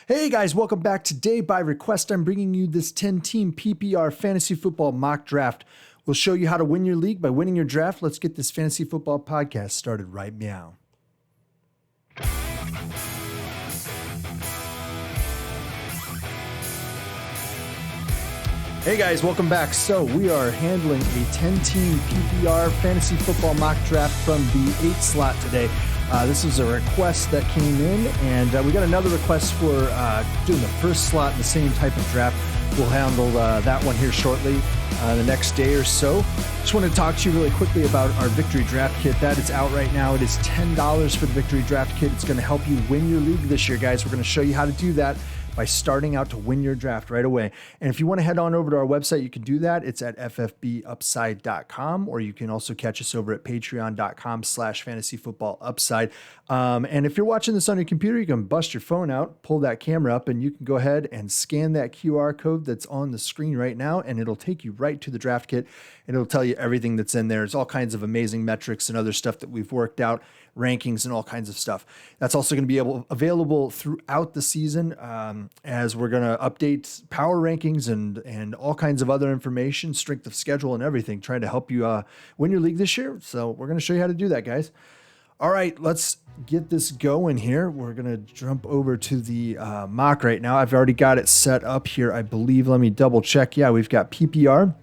Hey guys, welcome back. Today, by request, I'm bringing you this 10-team PPR fantasy football mock draft. We'll show you how to win your league by winning your draft. Let's get this fantasy football podcast started right now. Hey guys, welcome back. So we are handling a 10-team PPR fantasy football mock draft from the 8 slot today. This is a request that came in, and we got another request for doing the first slot in the same type of draft. We'll handle that one here shortly, the next day or so. Just want to talk to you really quickly about our Victory Draft Kit. That is out right now. It is $10 for the Victory Draft Kit. It's going to help you win your league this year, guys. We're going to show you how to do that by starting out to win your draft right away. And if you want to head on over to our website, you can do that. It's at ffbupside.com, or you can also catch us over at patreon.com/fantasyfootballupside. And if you're watching this on your computer, you can bust your phone out, pull that camera up, and you can go ahead and scan that QR code that's on the screen right now, and it'll take you right to the draft kit, and it'll tell you everything that's in there. There's all kinds of amazing metrics and other stuff that we've worked out, rankings and all kinds of stuff. That's also going to be available throughout the season, as we're going to update power rankings and all kinds of other information, strength of schedule and everything, trying to help you win your league this year. So we're going to show you how to do that, guys. All right, let's get this going here. We're going to jump over to the mock right now. I've already got it set up here, I believe. Let me double check. Yeah, we've got PPR.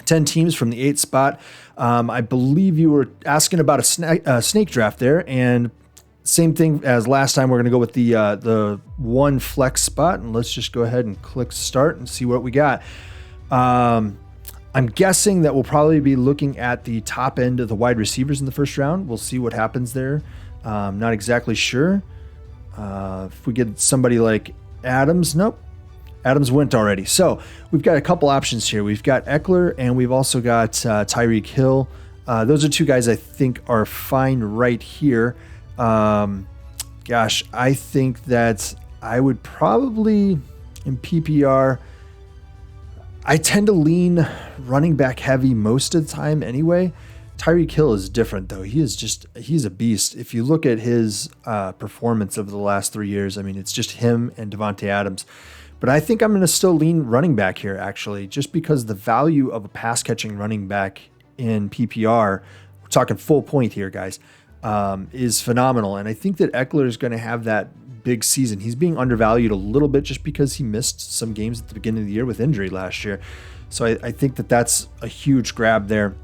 10 teams from the 8 spot. I believe you were asking about a snake draft there, and same thing as last time. We're going to go with the one flex spot, and let's just go ahead and click start and see what we got. I'm guessing that we'll probably be looking at the top end of the wide receivers in the first round. We'll see what happens there. Not exactly sure. If we get somebody like Adams, nope. Adams went already. So we've got a couple options here. We've got Eckler, and we've also got Tyreek Hill. Those are two guys I think are fine right here. Gosh, I think that I would probably, in PPR, I tend to lean running back heavy most of the time anyway. Tyreek Hill is different, though. He's a beast. If you look at his performance over the last 3 years, I mean, it's just him and Devontae Adams. But I think I'm going to still lean running back here, actually, just because the value of a pass-catching running back in PPR, we're talking full point here, guys, is phenomenal. And I think that Eckler is going to have that big season. He's being undervalued a little bit just because he missed some games at the beginning of the year with injury last year. So I think that that's a huge grab there.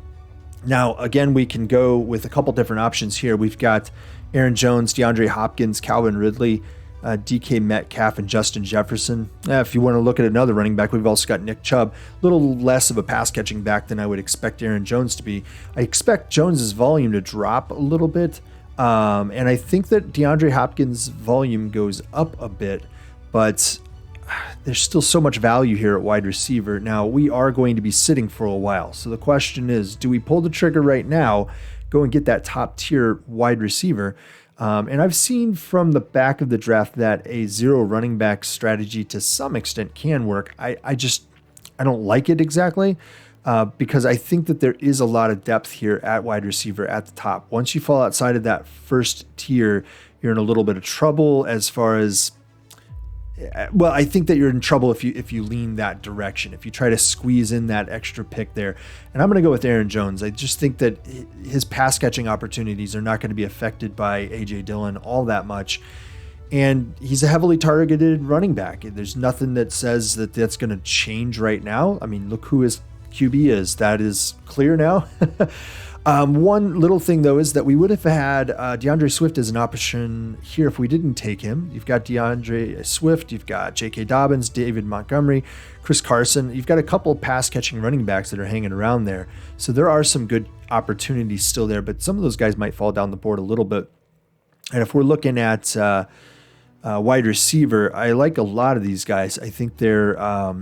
Now, again, we can go with a couple different options here. We've got Aaron Jones, DeAndre Hopkins, Calvin Ridley, DK Metcalf, and Justin Jefferson. If you want to look at another running back, we've also got Nick Chubb. A little less of a pass-catching back than I would expect Aaron Jones to be. I expect Jones's volume to drop a little bit, and I think that DeAndre Hopkins' volume goes up a bit, but there's still so much value here at wide receiver. Now, we are going to be sitting for a while, so the question is, do we pull the trigger right now, go and get that top-tier wide receiver? And I've seen from the back of the draft that a zero running back strategy to some extent can work. I don't like it exactly because I think that there is a lot of depth here at wide receiver at the top. Once you fall outside of that first tier, you're in a little bit of trouble as far as, well, I think that you're in trouble if you lean that direction, if you try to squeeze in that extra pick there. And I'm going to go with Aaron Jones. I just think that his pass catching opportunities are not going to be affected by A.J. Dillon all that much. And he's a heavily targeted running back. There's nothing that says that that's going to change right now. I mean, look who his QB is. That is clear now. One little thing, though, is that we would have had DeAndre Swift as an option here if we didn't take him. You've got DeAndre Swift, you've got J.K. Dobbins, David Montgomery, Chris Carson. You've got a couple of pass-catching running backs that are hanging around there. So there are some good opportunities still there, but some of those guys might fall down the board a little bit. And if we're looking at wide receiver, I like a lot of these guys. I think they're all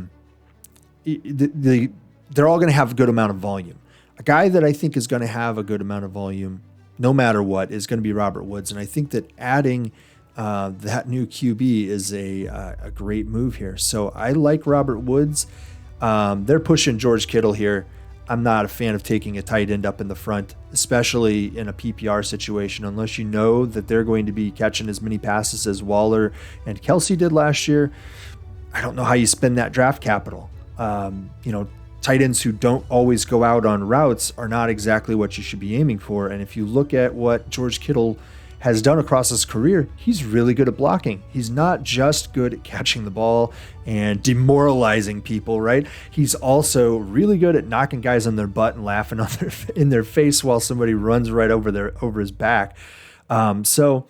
going to have a good amount of volume. A guy that I think is going to have a good amount of volume, no matter what, is going to be Robert Woods. And I think that adding that new QB is a great move here. So I like Robert Woods. They're pushing George Kittle here. I'm not a fan of taking a tight end up in the front, especially in a PPR situation, unless you know that they're going to be catching as many passes as Waller and Kelsey did last year. I don't know how you spend that draft capital. Tight ends who don't always go out on routes are not exactly what you should be aiming for. And if you look at what George Kittle has done across his career, he's really good at blocking. He's not just good at catching the ball and demoralizing people, right? He's also really good at knocking guys on their butt and laughing in their face while somebody runs right over his back. So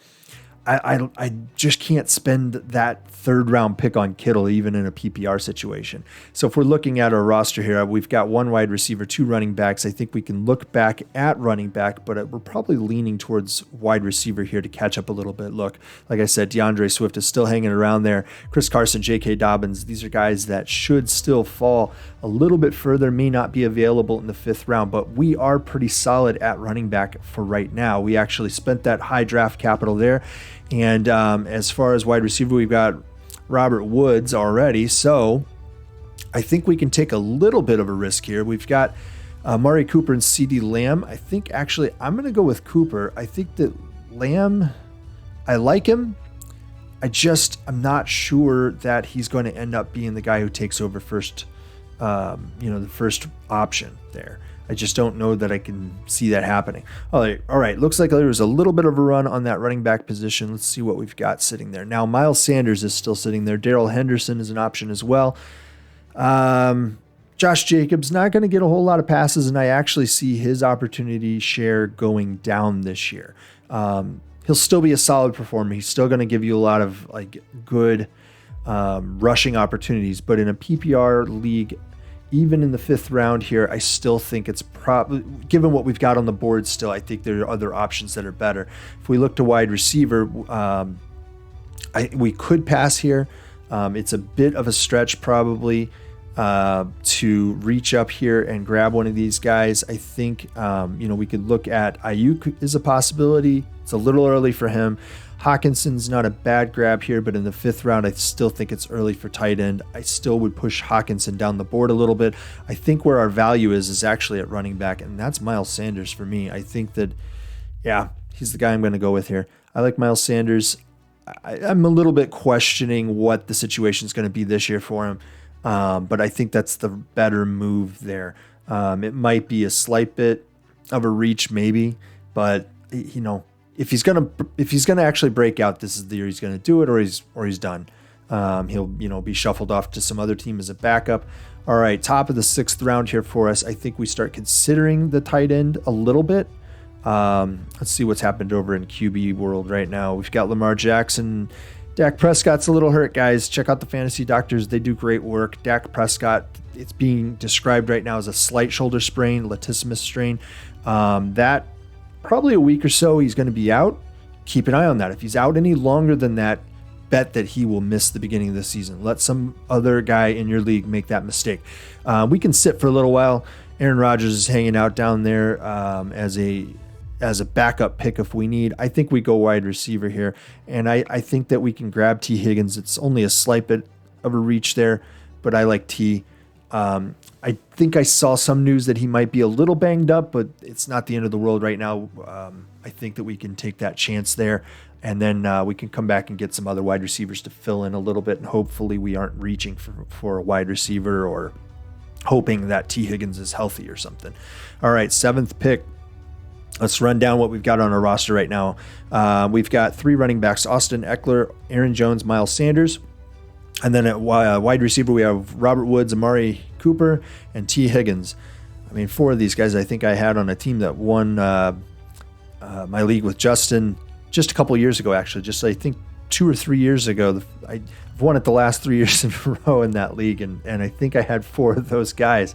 I just can't spend that third round pick on Kittle, even in a PPR situation. So if we're looking at our roster here, we've got one wide receiver, two running backs. I think we can look back at running back, but we're probably leaning towards wide receiver here to catch up a little bit. Look, like I said, DeAndre Swift is still hanging around there. Chris Carson, J.K. Dobbins, these are guys that should still fall a little bit further, may not be available in the fifth round, but we are pretty solid at running back for right now. We actually spent that high draft capital there. And as far as wide receiver, we've got Robert Woods already. So I think we can take a little bit of a risk here. We've got Amari Cooper and CeeDee Lamb. I think actually I'm going to go with Cooper. I think that Lamb, I like him. I'm not sure that he's going to end up being the guy who takes over first, the first option there. I just don't know that I can see that happening. All right. Looks like there was a little bit of a run on that running back position. Let's see what we've got sitting there. Now, Miles Sanders is still sitting there. Darrell Henderson is an option as well. Josh Jacobs, not going to get a whole lot of passes, and I actually see his opportunity share going down this year. He'll still be a solid performer. He's still going to give you a lot of good rushing opportunities, but in a PPR league, even in the fifth round here, I still think it's probably, given what we've got on the board still, I think there are other options that are better. If we look to wide receiver, we could pass here. It's a bit of a stretch probably to reach up here and grab one of these guys. I think, we could look at Ayuk as a possibility. It's a little early for him. Hawkinson's not a bad grab here, but in the fifth round, I still think it's early for tight end. I still would push Hawkinson down the board a little bit. I think where our value is actually at running back, and that's Miles Sanders for me. I think that, he's the guy I'm going to go with here. I like Miles Sanders. I'm a little bit questioning what the situation is going to be this year for him, but I think that's the better move there. It might be a slight bit of a reach maybe, but, if he's gonna actually break out, this is the year he's gonna do it, or he's done. He'll be shuffled off to some other team as a backup. All right, top of the sixth round here for us. I think we start considering the tight end a little bit. Let's see what's happened over in QB world right now. We've got Lamar Jackson. Dak Prescott's a little hurt, guys. Check out the Fantasy Doctors. They do great work. Dak Prescott, it's being described right now as a slight shoulder sprain, latissimus strain. That probably a week or so he's going to be out. Keep an eye on that. If he's out any longer than that, bet that he will miss the beginning of the season. Let some other guy in your league make that mistake. We can sit for a little while. Aaron Rodgers is hanging out down there as a backup pick if we need. I think we go wide receiver here, and I think that we can grab T. Higgins. It's only a slight bit of a reach there, but I like T. I think I saw some news that he might be a little banged up, but it's not the end of the world right now. I think that we can take that chance there, and then we can come back and get some other wide receivers to fill in a little bit, and hopefully we aren't reaching for a wide receiver or hoping that T. Higgins is healthy or something. All right, seventh pick. Let's run down what we've got on our roster right now. We've got three running backs: Austin Eckler, Aaron Jones, Miles Sanders. And then at wide receiver, we have Robert Woods, Amari Cooper, and T. Higgins. I mean, four of these guys I think I had on a team that won my league with Justin just a couple years ago, actually. Just I think 2 or 3 years ago. I've won it the last 3 years in a row in that league, and I think I had four of those guys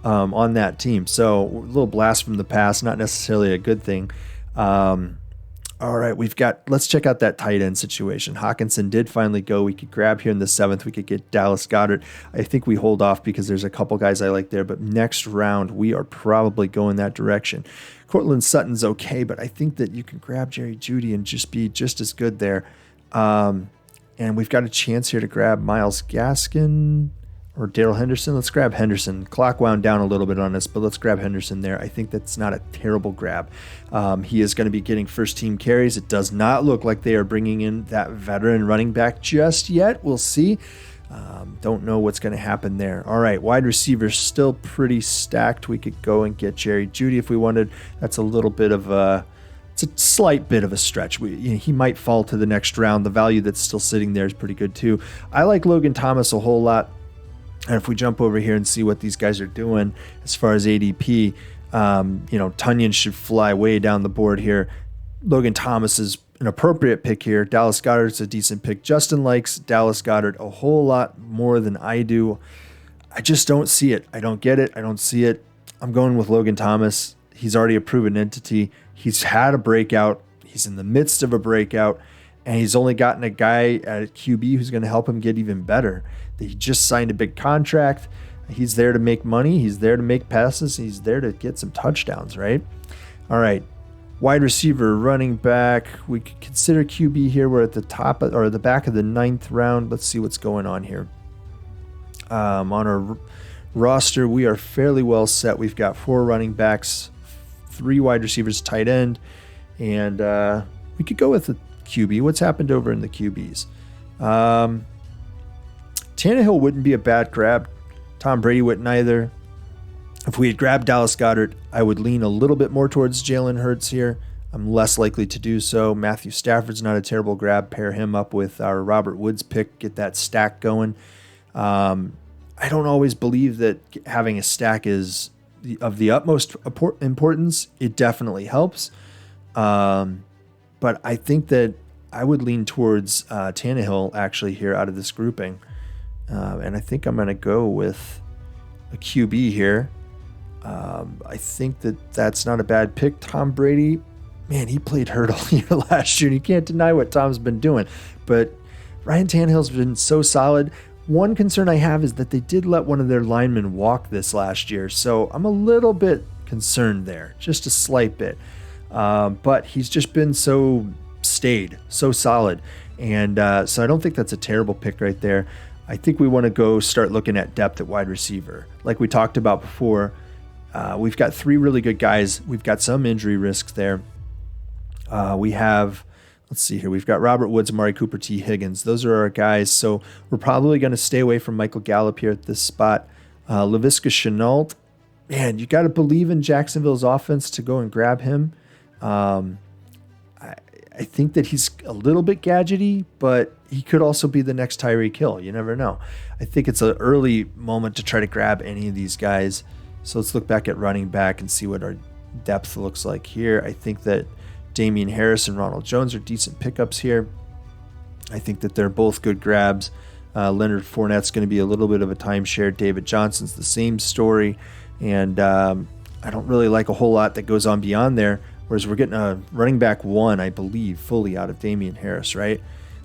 on that team. So a little blast from the past, not necessarily a good thing. All right, let's check out that tight end situation. Hawkinson did finally go. We could grab here in the seventh. We could get Dallas Goedert. I think we hold off because there's a couple guys I like there, but next round we are probably going that direction. Cortland Sutton's okay, but I think that you can grab Jerry Jeudy and just be just as good there. And we've got a chance here to grab Myles Gaskin or Daryl Henderson. Let's grab Henderson. Clock wound down a little bit on us, but let's grab Henderson there. I think that's not a terrible grab. He is going to be getting first team carries. It does not look like they are bringing in that veteran running back just yet. We'll see. Don't know what's going to happen there. All right, wide receivers still pretty stacked. We could go and get Jerry Jeudy if we wanted. That's a little bit of it's a slight bit of a stretch. He might fall to the next round. The value that's still sitting there is pretty good too. I like Logan Thomas a whole lot. And if we jump over here and see what these guys are doing as far as ADP, Tunyon should fly way down the board here. Logan Thomas is an appropriate pick here. Dallas Goedert's a decent pick. Justin likes Dallas Goedert a whole lot more than I do. I just don't see it. I don't get it. I don't see it. I'm going with Logan Thomas. He's already a proven entity. He's had a breakout. He's in the midst of a breakout. And he's only gotten a guy at QB who's going to help him get even better. He just signed a big contract. He's there to make money. He's there to make passes. He's there to get some touchdowns, right? All right. Wide receiver, running back. We could consider QB here. We're at the top or the back of the 9th round. Let's see what's going on here. On our roster, we are fairly well set. We've got 4 running backs, 3 wide receivers, tight end, and we could go with the QB. What's happened over in the QBs? Tannehill wouldn't be a bad grab. Tom Brady wouldn't either. If we had grabbed Dallas Goedert, I would lean a little bit more towards Jalen Hurts here. I'm less likely to do so. Matthew Stafford's not a terrible grab. Pair him up with our Robert Woods pick. Get that stack going. I don't always believe that having a stack is of the utmost importance. It definitely helps. But I think that I would lean towards Tannehill actually here out of this grouping. And I think I'm going to go with a QB here. I think that that's not a bad pick. Tom Brady, man, he played hurt all year last year. And you can't deny what Tom's been doing. But Ryan Tannehill's been so solid. One concern I have is that they did let one of their linemen walk this last year. So I'm a little bit concerned there, just a slight bit. But he's just been so solid. And so I don't think that's a terrible pick right there. I think we want to go start looking at depth at wide receiver. Like we talked about before, we've got 3 really good guys. We've got some injury risks there. We have, let's see here, we've got Robert Woods, Amari Cooper, T. Higgins. Those are our guys. So we're probably going to stay away from Michael Gallup here at this spot. Laviska Shenault, man, you got to believe in Jacksonville's offense to go and grab him. I think that he's a little bit gadgety, but he could also be the next Tyreek Hill. You never know. I think it's an early moment to try to grab any of these guys. So let's look back at running back and see what our depth looks like here. I think that Damian Harris and Ronald Jones are decent pickups here. I think that they're both good grabs. Leonard Fournette's going to be a little bit of a timeshare. David Johnson's the same story. And I don't really like a whole lot that goes on beyond there. Whereas we're getting a running back 1, I believe, fully out of Damian Harris, right?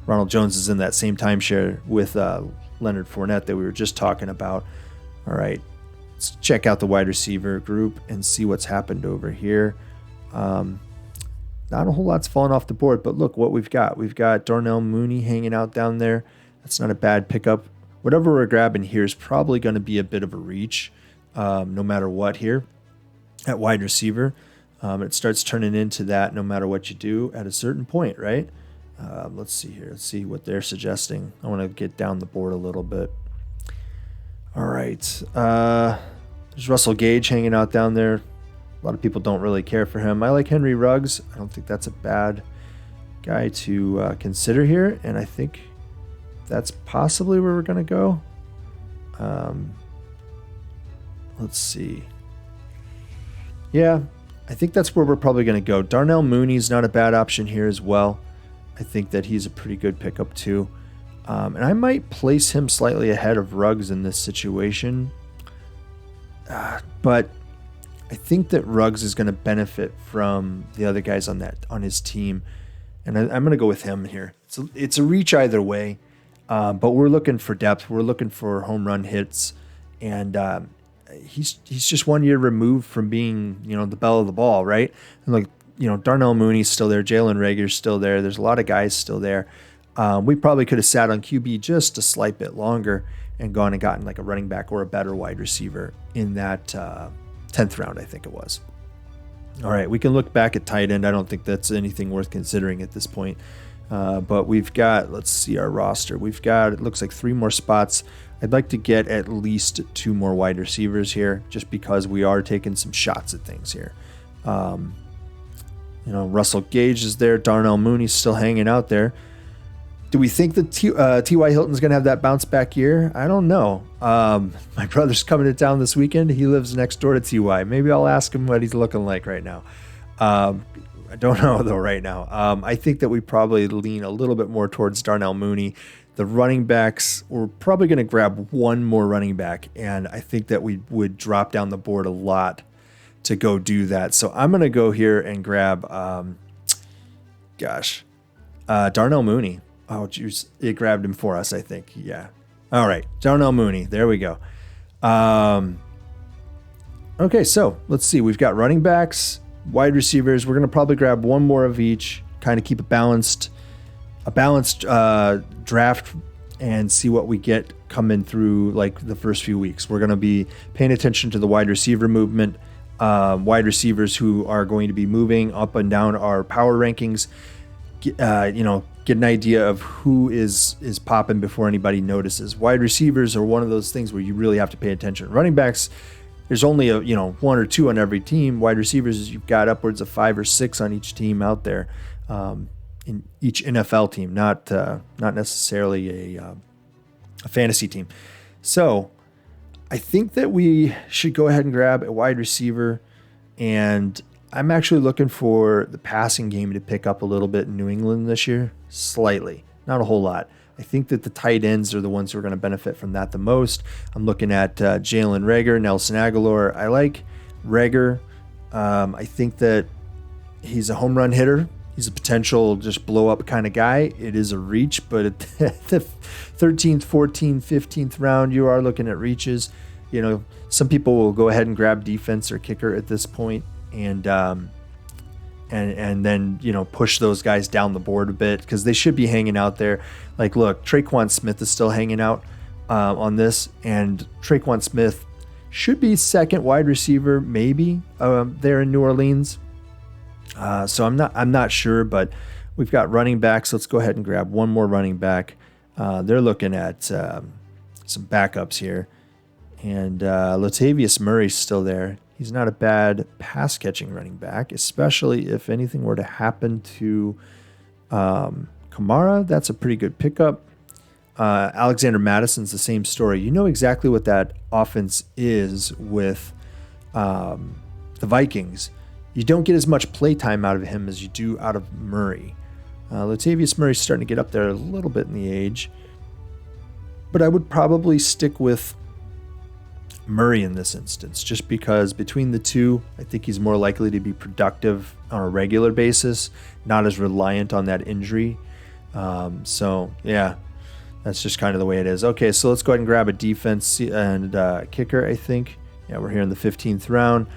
Ronald Jones is in that same timeshare with Leonard Fournette that we were just talking about. All right, let's check out the wide receiver group and see what's happened over here. Not a whole lot's fallen off the board, but look what we've got. We've got Darnell Mooney hanging out down there. That's not a bad pickup. Whatever we're grabbing here is probably going to be a bit of a reach, no matter what here at wide receiver. It starts turning into that no matter what you do at a certain point, right? Let's see here. Let's see what they're suggesting. I want to get down the board a little bit. All right. There's Russell Gage hanging out down there. A lot of people don't really care for him. I like Henry Ruggs. I don't think that's a bad guy to consider here. And I think that's possibly where we're going to go. Let's see. Yeah. I think that's where we're probably going to go. Darnell Mooney's not a bad option here as well. I think that he's a pretty good pickup too. And I might place him slightly ahead of Ruggs in this situation. But I think that Ruggs is going to benefit from the other guys on his team. And I'm going to go with him here. It's a reach either way. But we're looking for depth. We're looking for home run hits. And he's just 1 year removed from being, the belle of the ball, right? And Darnell Mooney's still there, Jalen Reagor's still there. There's a lot of guys still there. We probably could have sat on QB just a slight bit longer and gone and gotten like a running back or a better wide receiver in that 10th round, I think it was. All right, we can look back at tight end. I don't think that's anything worth considering at this point. But we've got, let's see our roster. We've got, it looks like 3 more spots. I'd like to get at least 2 more wide receivers here just because we are taking some shots at things here. Russell Gage is there. Darnell Mooney's still hanging out there. Do we think that T.Y. Hilton's going to have that bounce back year? I don't know. My brother's coming to town this weekend. He lives next door to T.Y. Maybe I'll ask him what he's looking like right now. I don't know, though, right now. I think that we probably lean a little bit more towards Darnell Mooney. The running backs, we're probably going to grab 1 more running back, and I think that we would drop down the board a lot to go do that. So I'm going to go here and grab, Darnell Mooney. Oh, geez. It grabbed him for us, I think. Yeah. All right. Darnell Mooney. There we go. Okay, so let's see. We've got running backs, wide receivers. We're going to probably grab 1 more of each, kind of keep a balanced draft and see what we get coming through like the first few weeks. We're going to be paying attention to the wide receiver movement, wide receivers who are going to be moving up and down our power rankings. Get an idea of who is popping before anybody notices. Wide receivers are one of those things where you really have to pay attention. Running backs, there's only 1 or 2 on every team. Wide receivers, you've got upwards of 5 or 6 on each team out there, in each NFL team, not necessarily a fantasy team. So I think that we should go ahead and grab a wide receiver, and I'm actually looking for the passing game to pick up a little bit in New England this year, slightly, not a whole lot. I think that the tight ends are the ones who are going to benefit from that the most. I'm looking at Jalen Reagor, Nelson Aguilar. I like Reagor. I think that he's a home run hitter. He's a potential just blow up kind of guy. It is a reach, but at the 13th, 14th, 15th round, you are looking at reaches. Some people will go ahead and grab defense or kicker at this point. And then push those guys down the board a bit because they should be hanging out there. Like, look, Traquan Smith is still hanging out on this, and Traquan Smith should be second wide receiver maybe there in New Orleans. So I'm not sure, but we've got running backs. Let's go ahead and grab 1 more running back. They're looking at some backups here, and Latavius Murray's still there. He's not a bad pass-catching running back, especially if anything were to happen to Kamara. That's a pretty good pickup. Alexander Madison's the same story. You know exactly what that offense is with the Vikings. You don't get as much playtime out of him as you do out of Murray. Latavius Murray's starting to get up there a little bit in the age, but I would probably stick with Murray in this instance, just because between the two, I think he's more likely to be productive on a regular basis, not as reliant on that injury. So yeah, that's just kind of the way it is. Okay, so let's go ahead and grab a defense and kicker, I think. Yeah, we're here in the 15th round.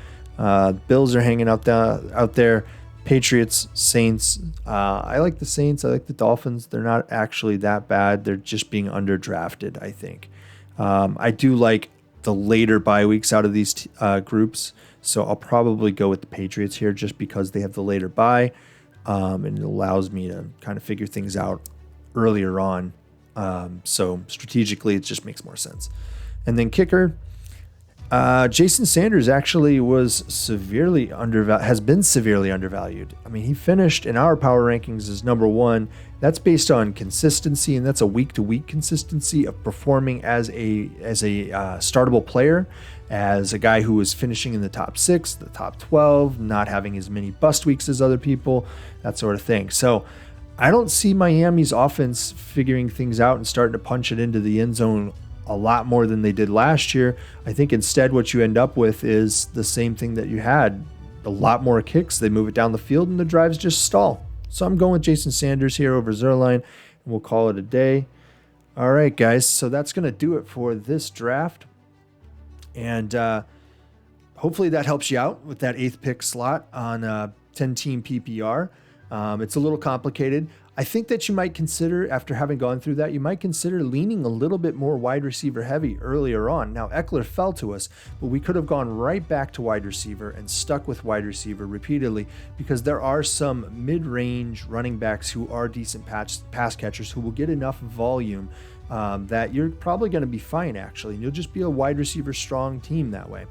Bills are hanging out there. Patriots, Saints. I like the Saints. I like the Dolphins. They're not actually that bad. They're just being underdrafted, I think. I do like the later bye weeks out of these groups. So I'll probably go with the Patriots here just because they have the later bye. And it allows me to kind of figure things out earlier on. So strategically, it just makes more sense. And then kicker, Jason Sanders actually was has been severely undervalued. I mean, he finished in our power rankings as number 1. That's based on consistency, and that's a week-to-week consistency of performing as a startable player, as a guy who was finishing in the top 6, the top 12, not having as many bust weeks as other people, that sort of thing. So I don't see Miami's offense figuring things out and starting to punch it into the end zone a lot more than they did last year. I think instead what you end up with is the same thing that you had. A lot more kicks. They move it down the field and the drives just stall. So I'm going with Jason Sanders here over Zerline, and we'll call it a day. All right, guys. So that's going to do it for this draft. And hopefully that helps you out with that 8th pick slot on 10-team PPR. It's a little complicated. I think that you might consider, after having gone through that, you might consider leaning a little bit more wide receiver heavy earlier on. Now, Eckler fell to us, but we could have gone right back to wide receiver and stuck with wide receiver repeatedly, because there are some mid-range running backs who are decent pass catchers who will get enough volume that you're probably going to be fine, actually. And you'll just be a wide receiver strong team that way.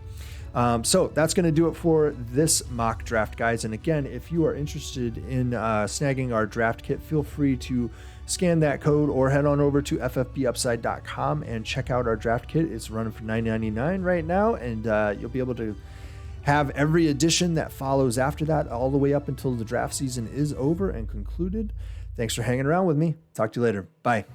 So that's going to do it for this mock draft, guys. And again, if you are interested in snagging our draft kit, feel free to scan that code or head on over to ffbupside.com and check out our draft kit. It's running for $9.99 right now, and you'll be able to have every edition that follows after that all the way up until the draft season is over and concluded. Thanks for hanging around with me. Talk to you later. Bye.